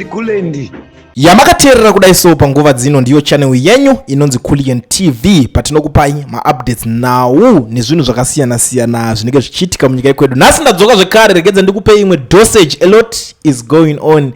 kulendi yamakaterera kudaiso panguva dzino ndiyo channel yenyu inonzi Kulian TV patinokupai ma-updates nawu nezvinhu zvakasiyana-siyana zvinenge zvichiitika munyika yekwedu. Nhasi ndadzoka zvekare, regedza ndikupei imwe dosage. A lot is going on.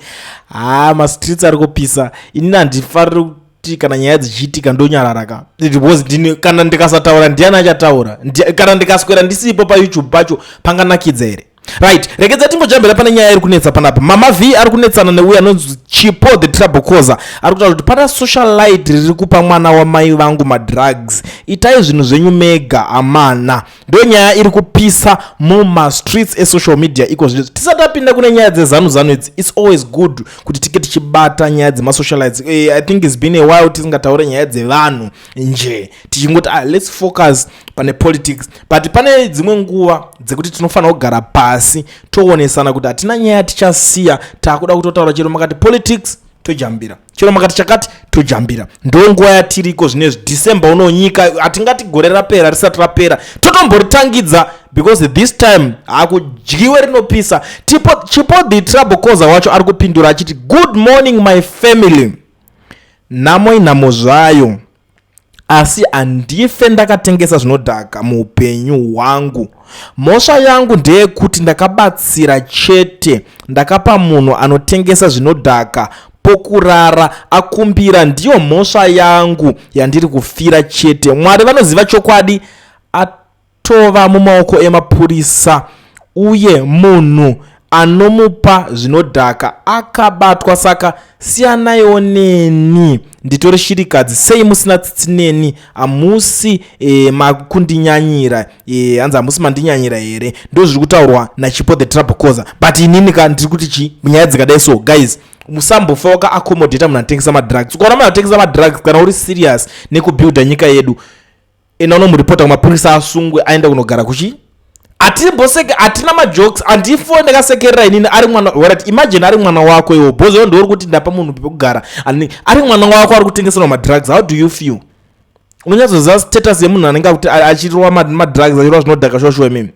Ma-streets ari kupisa. Inini handifariri kuti kana nyaya dzichiitika ndonyararaka, because kana ndikasataura ndiani achataura, kana ndikaswera ndisipo paYouTube pacho panganakidza here? Right, regedza timbojambira pane nyaya iri kunetsa panapa. Mama V ari kunetsana neuya anonzi Chipo the trouble causer. Ari kutaura kuti pana socialite riri kupa mwana wamai vangu madrugs. Itai zvinhu zvenyu mega amana. Ndo nyaya iri kupisa muma-streets e-social media iko zvinhu. Tisati tapinda kune nyaya dzezanu idzi, it's always good kuti tike tichibata nyaya dzema-socialites. I think it's been a while tisingataure nyaya dzevanhu nje. Tichingoti let's focus pane politics. But pane dzimwe nguva dzekuti tinofanira kugara pasi toonesana kuti hatina nyaya tichasiya, takuda kutotaura chero makati politics tojambira, chero makati chakati tojambira. Ndo nguva yatiriko zvinezvi. December uno nyika hatingati gore rapera risati rapera totomboritangidza, because this time hakudyiwe rinopisa. Chipo the trouble causer wacho ari kupindura achiti good morning my family, nhamo zvayo asi handife ndakatengesa zvinodhaka muupenyu hwangu. Mhosva yangu ndeyekuti ndakabatsira chete, ndakapa munhu anotengesa zvinodhaka pokurara akumbira. Ndiyo mhosva yangu yandiri kufira chete. Mwari vanoziva chokwadi, atova mumaoko emapurisa uye munhu anomupa zvinodhaka akabatwa. Saka siyanaiwo neni, nditori shirikadzi. Sei musina tsitsi neni? Hamusi makundinyanyira, hanzi hamusi mandinyanyira here? Ndo zviri kutaurwa naChipo the trouble causer. But inini ndiri kuti chi munyaya dzikadai so, guys, musambofa waka-accommodata munhu anotengesa madrugs. Ukaona munhu anotengesa madrugs, kana uri serious nekubuilda nyika yedu, unomuripota kumapurisa asungwe aenda kunogara kuchi. Hatina majokes, handifo ndakasekerera inini ari mwana. Imagine ari mwana wako iwo, bozo ndori kuti ndapa munhu pekugara, ari mwana wako ari kutengeserwa madrugs. How do you feel? Unonyatsoziva status yemunhu anenge achirwa madrugs, achirwa zvinodhaka shosho mimi?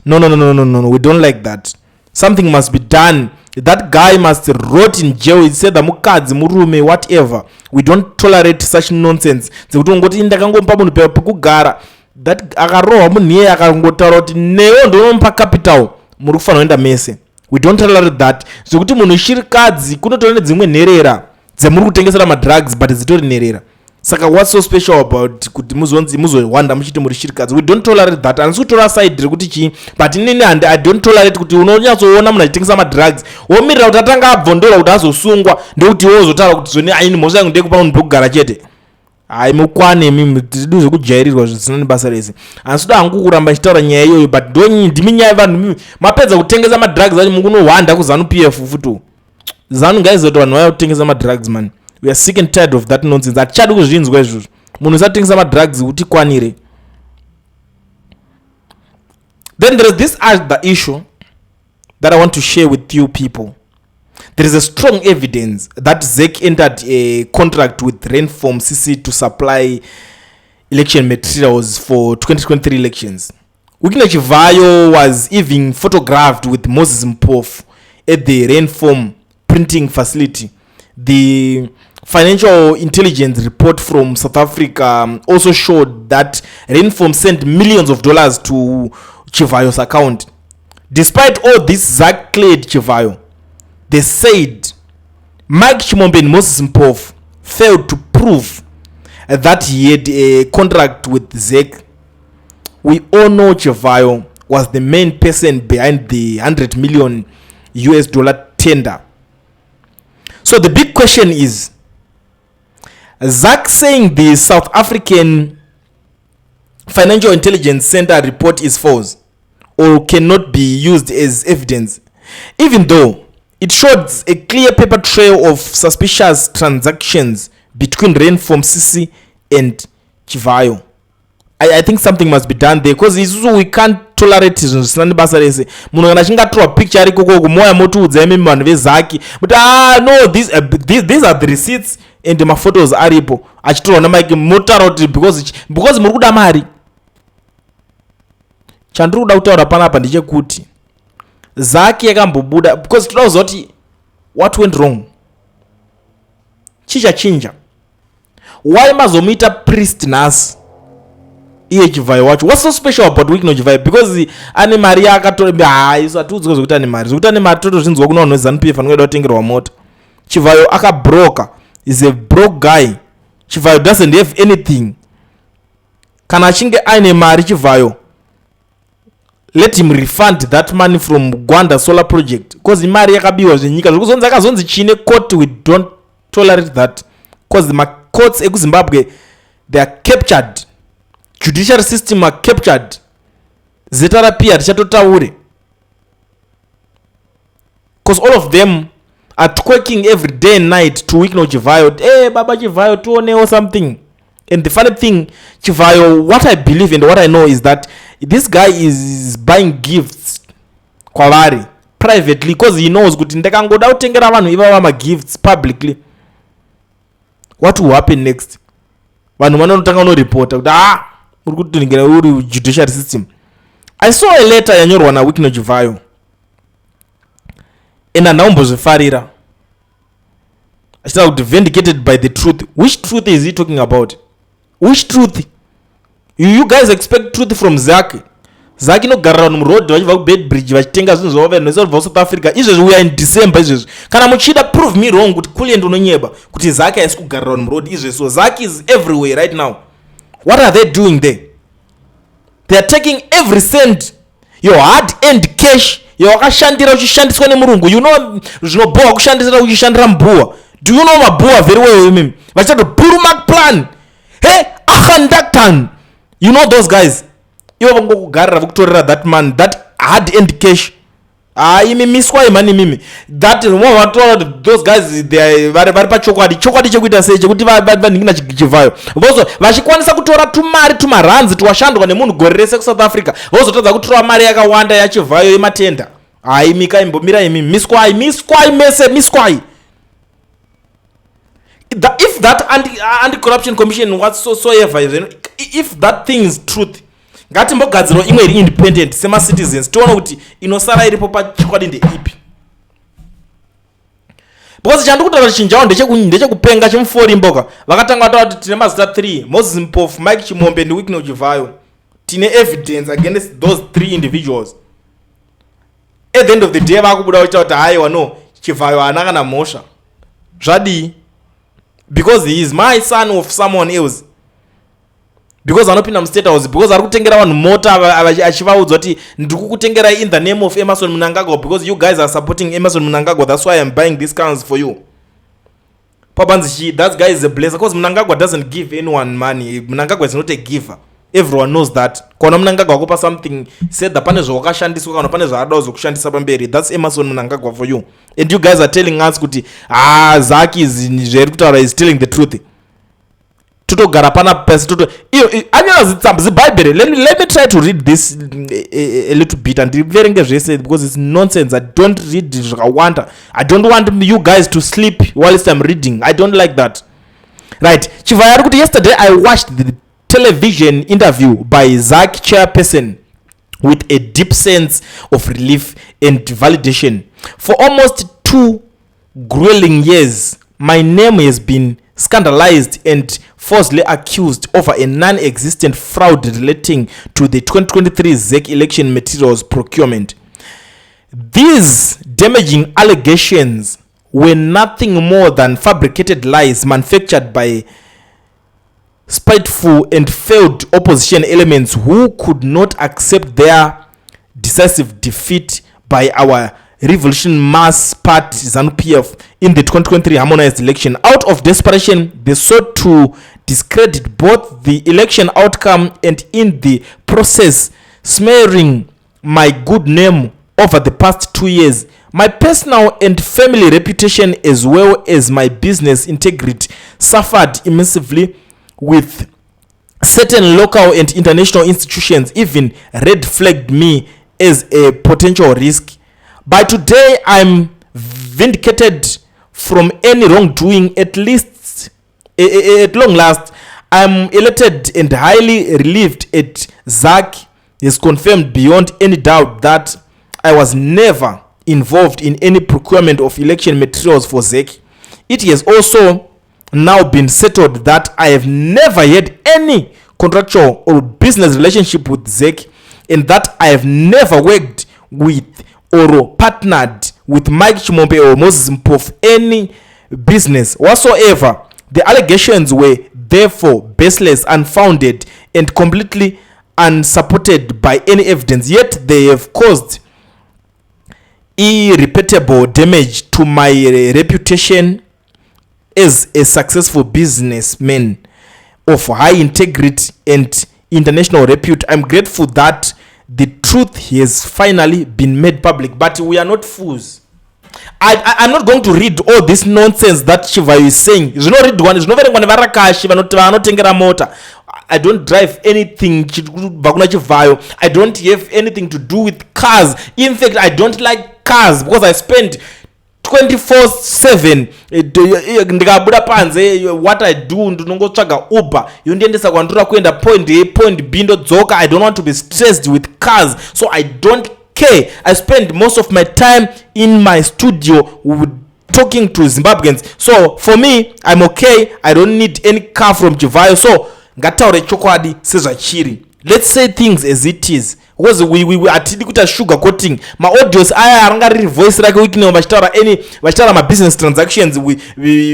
No, we don't like that. Something must be done. That guy must rot in jail. He said that mukadzi, murume, whatever. We don't tolerate such nonsense. Zekuti ungoti ndakangompa munhu pekugara, that akarohwa munhu iye akangotaura kuti newo ndonomupa capital, muri kufanira kuenda mese. We don't tolerate that. Zvekuti munhu shirikadzi kunotora nedzimwe nherera dzemuri kutengesera madrugs, but dzitori nherera. Saka what's so special about kuti muzowanda muchiti muri shirikadzi? We don't tolerate that. Handisi kutora side rekuti chii, but inini I don't tolerate kuti unonyatsoona munhu achitengesa madrugs womirira kuti atanga abvondora kuti azosungwa, ndekuti iwo uzotaura kuti zvoni aini mhosva yangu ndekupa munhu pekugara chete. Hai mukwane mimi, tiri zvekujairirwa zvisina nebasa rese. Handisi hangu kuramba nchitaura nyaya iyoyo, but ndimi nyaya yevanhu mimi. Mapedza kutengesa madrugs acho mukunohwanda kuZANU PF futu. ZANU ngaizoti vanhu vaya kutengesa madrugs man. We are sick and tired of that nonsense. Hatichadi kuzvinzwa izvozvo. Munhu usatengesa madrugs kuti kwanire. Then there is this other issue that I want to share with you people. There is a strong evidence that ZAAC entered a contract with Rainform CC to supply election materials for 2023 elections. Wikina Chivayo was even photographed with Moses Mpofu at the Rainform printing facility. The financial intelligence report from South Africa also showed that Rainform sent millions of dollars to Chivayo's account. Despite all this, ZAAC cleared Chivayo. They said Mike Chimombe and Moses Mpofu failed to prove that he had a contract with ZAAC. We all know Chivayo was the main person behind the $100 million tender. So the big question is, ZAAC saying the South African Financial Intelligence Center report is false or cannot be used as evidence, even though it shows a clear paper trail of suspicious transactions between Rainform CC and Chivayo. I think something must be done there, because we can't tolerate zvinhu zvisina nebasa rese. Munhu kana achingatorwa picture ari koko kumoya motiudza imimi vanhu veZAAC, but no, these are the receipts and maphotos aripo achitorwa namike motaura kuti because muri kuda mari. Chandiri kuda kutaura panapa ndechekuti ZAAC yakambobuda because todakuziva kuti what went wrong, chichachinja. Why mazomuita priest nhasi iye Chivayo wacho? What's so special about Weekend Chivayo? Because ane mari akatora isu hatiudzwe zvekuti ane mari, zvekuti ane mari totozvinzwa kuna vanhu veZANU-PF anoida kutengerwa mota. Chivayo akabroka, is a broke guy. Chivayo doesn't have anything. Kana achinge aine mari Chivayo, let him refund that money from Gwanda solar project, because imari yakabiwa zvenyika zvekuzonzi akazonzi chine court, we don't tolerate that, because the courts ekuZimbabwe they are captured, judicial system are captured. Zeta rapia richatotaure, because all of them are twerking every day and night to Weekend Chivayo. Hey baba Chivayo tuone or something. And the funny thing, Chivayo, what I believe and what I know is that this guy is buying gifts kwavari privately, because he knows kuti ndakangoda kutengera vanhu ivava magifts publicly, what will happen next? Vanhu vanotanga kunoripota kuti muri kutongera uri judicial system. I saw a letter yanyorwa naWeekend Chivayo and andakumbozvifarira achitaura kuti vindicated by the truth. Which truth is he talking about? Which truth? You guys expect truth from ZAAC? ZAAC inogarira vanhu muroad vachibva kuBribed vachitenga zvinhu zvavo vanhu vese vabva South Africa. Izvezvi we are in December izvezvi. Kana muchida prove me wrong kuti kuliye ndinonyeba kuti ZAAC haisi kugarira vanhu muroad izvezvi. So ZAAC is everywhere right now. What are they doing there? They are taking every cent, your hard earned cash, wakashandira uchishandiswa nemurungu. You know zvinoboha kushandisira uchishandira mbuwa. Do you know mabuwa very well mimi? Vachitato Burumak plan. Hey, Akhandaktan. You know those guys. Iwo vangokugarira vokutorera that man, that hard earned cash. Imi miswa imani mimi. That those guys they vari pachokwadi. Chokwadi chekuita sei chekuti vaningina Chivayo. Vozo vachikwanisa kutora tumari tumaranzi twashandwa nemunhu gore rese kuSouth Africa. Vozotadza kutora mari yakawanda yaChivayo yematenda. Mika imbomira imi miswai mese miswai. If that anti-corruption commission whatsoever, if that thing is truth, ngatimbogadzirwa imwe iri independent sema citizens tiona kuti inosara iripo pachikwadi ndeipi. Because chandi kutaura chinjawo ndechekupenga chemufori mboka vakatanga vataura kuti tine mazita 3, Moses Mpofu, Mike Chimombe neWeekend Chivayo. Tine evidence against those 3 individuals. At the end of the day vakubuda vachita kuti haiwa no Chivayo haana kana mhosva zvadii, because he is my son of someone else, because anopinda mustate house, because ari kutengera vanhu mota achivaudza kuti ndiri kukutengerai in the name of Emmerson Mnangagwa, because you guys are supporting Emmerson Mnangagwa, that's why I'm buying these cars for you. Papanzi, that guy is a blesser, because Mnangagwa doesn't give anyone money. Mnangagwa is not a giver. Everyone knows that. Kona Mnangagwa wakupa something, said the pane zvawakashandiswa kana pane zvaada kuzokushandisa pamberi, that's Emmerson Mnangagwa for you. And you guys are telling us kuti ZAAC is telling the truth. Tutogara pana pesi toto anyora ziBhayibheri. Let me try to read this a little bit and ndimverenge zvese, because it's nonsense. I don't read zvakawanda. I don't want you guys to sleep whilst I'm reading. I don't like that. Right. Chivayo ari kuti yesterday I watched the television interview by ZAAC chairperson with a deep sense of relief and validation. For almost 2 grueling years, my name has been scandalized and falsely accused over a non-existent fraud relating to the 2023 ZAAC election materials procurement. These damaging allegations were nothing more than fabricated lies manufactured by spiteful and failed opposition elements who could not accept their decisive defeat by our Revolution Mass Party ZANU-PF in the 2023 harmonized election. Out of desperation, they sought to discredit both the election outcome and in the process smearing my good name over the past 2 years. My personal and family reputation as well as my business integrity suffered immensely, with certain local and international institutions even red flagged me as a potential risk. By today, I'm vindicated from any wrongdoing. At least, at long last, I'm elated and highly relieved at ZAAC is confirmed beyond any doubt that I was never involved in any procurement of election materials for ZAAC. It has also now been settled that I have never had any contractual or business relationship with ZAAC, and that I have never worked with or partnered with Mike Chimombe or Moses Mpo for any business whatsoever. The allegations were therefore baseless, unfounded, and completely unsupported by any evidence, yet they have caused irreparable damage to my reputation as a successful businessman of high integrity and international repute. I'm grateful that the truth has finally been made public, but we are not fools. I'm not going to read all this nonsense that Chivayo is saying. It's not read one. It's not very one. I don't drive anything. I don't have anything to do with cars. In fact, I don't like cars because I spend 24/7 ndikabuda panze. What I do ndinongotsvaga Uber yondiendesa kwandura kuenda point A point B ndodzoka. I don't want to be stressed with cars, so I don't care. I spend most of my time in my studio talking to Zimbabweans. So for me, I'm okay. I don't need any car from Chivayo. So ngataure chokwadi sezvachiri. Let's say things as it is, because we atidi kuita sugar coating. My audios aya aranga voice rake wikino vachitaura ma business transactions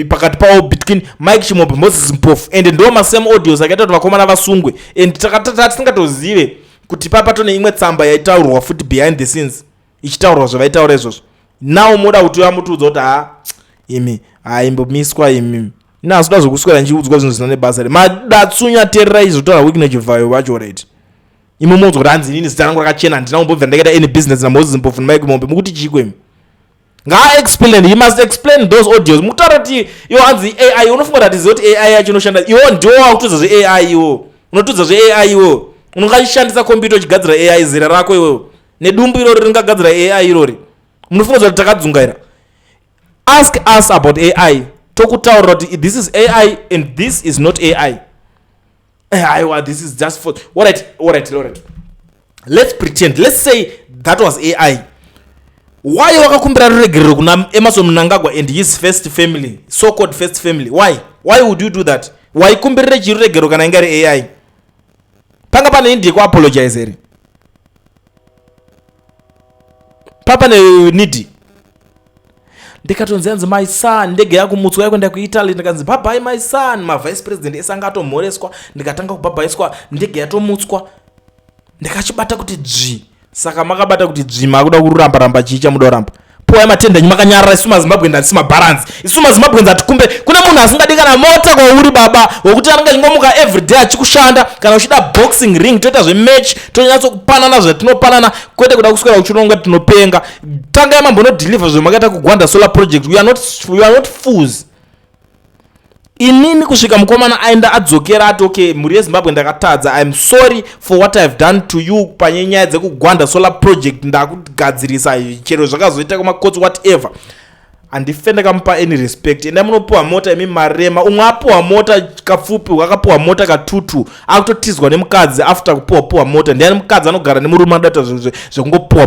pakati pavo between Mike Chimombe, Moses Mpofu, and ndo ma same audios akaita kuti vakomana vasungwe, and tisingatozive kuti papatone imwe tsamba yaitaurwa futi behind the scenes ichitaurwa zvavaitaura izvozvo. Now moda kuti uyamutudza kuti imi imbomiswa imi nazoda zvokuswera nchiudzwa zvinhu zvina nebasa madatsunya terera izvotaura wiki nechivayo vacho right. Imi munzwa kuti hanzi inini zita rangu rakachena handina kumbobva ndakaita any business naMoses Mpofu naMike Chimombe mukuti chikwemi explain. He must explain those audios. Mutaura kuti iwo hanzi AI unofunga kuti zive kuti AI yacho inoshanda. Iwo ndiwo wakutudza zveAI iwo. Unotudza zveAI iwo. Unongashandisa computer uchigadzira AI zera rako iwewe. Nedumbu irori ringagadzira AI irori. Munofunga kuti takadzungaira. Ask us about AI. Tokutaura kuti this is AI and this is not AI. This is just for all right. Let's pretend. Let's say that was AI. Why wakakumbira ruregerero kuna Emerson Mnangagwa and his first family, so-called first family? Why would you do that? Why kumbirire chiruregerero kana ingari AI? Panga pane ndi ku apologize here. Papa ne nidi. Ndikatonzi my son ndege yakumutswa yakwenda ku Italy ndikanzi bye my son, ma vice president esangatomhoreswa ndikatanga kubhabhaiswa ndege yatomutswa ndikachibata kuti dzvi. Saka makabata kuti dzvi makuda kuramba chicha muda kuramba. Poa matenda nyimakanyarara isu maZimbabwe ndasima balance. Isu maZimbabwe ndatikumbe kuna munhu asingadi kana mota kwa uri baba wokuti anenge chingomuka every day achikushanda kana uchida boxing ring toita zve match tonyatso kupanana zvatinopanana kwete kuda kuswera uchironga tinopenga. Tanga yamambono deliver zve makaita kugwanda solar project. We are not fools. Inini kusvika mukomana aenda adzokera ati okay muri yeZimbabwe ndakatadza, I'm sorry for what I've done to you panyaya dzekugwanda solar project ndakugadzirisa chero zvakazoita kumakotsi whatever. Handifende kamupa any respect. Enda munopuwa mota imi marema. Umwe apuwa mota kapfupi wakapuwa mota katutu akutotizwa nemukadzi after kupuwa mota. Ndiani mukadzi anogara nemurume adata zvekungopuwa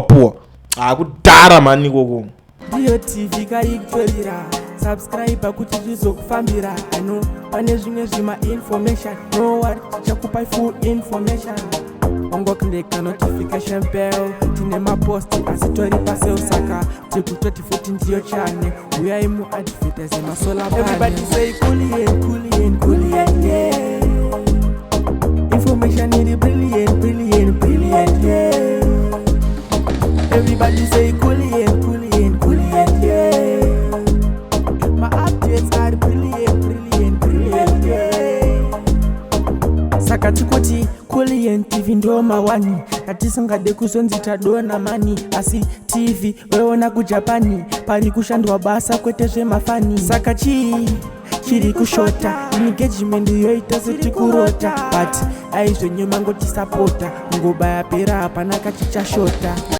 kudhara mani ikoko. Ndiyo TV kaikutorira subscribe kuti zvizokufambira. Ano pane zvimwe zvima information no worry chakupa full information. Ongokundeka notification bell tine mapost asitori paseo saka tikutoti futi ndiyo chane uyai mu advertise masolar panel. Everybody say coolien yeah. Information is brilliant yeah. Everybody say coolien yeah. My updates are brilliant yeah. Saka tikuti coolien TV ndo mawani atisingade kuzonzita dona mani asi TV weona kujapani pari kushandwa basa kwete zvemafani. Saka chiri kushota engagement yoita setikurota but aizvonyo mangoti supporta ngobaya pera hapana kachichashota.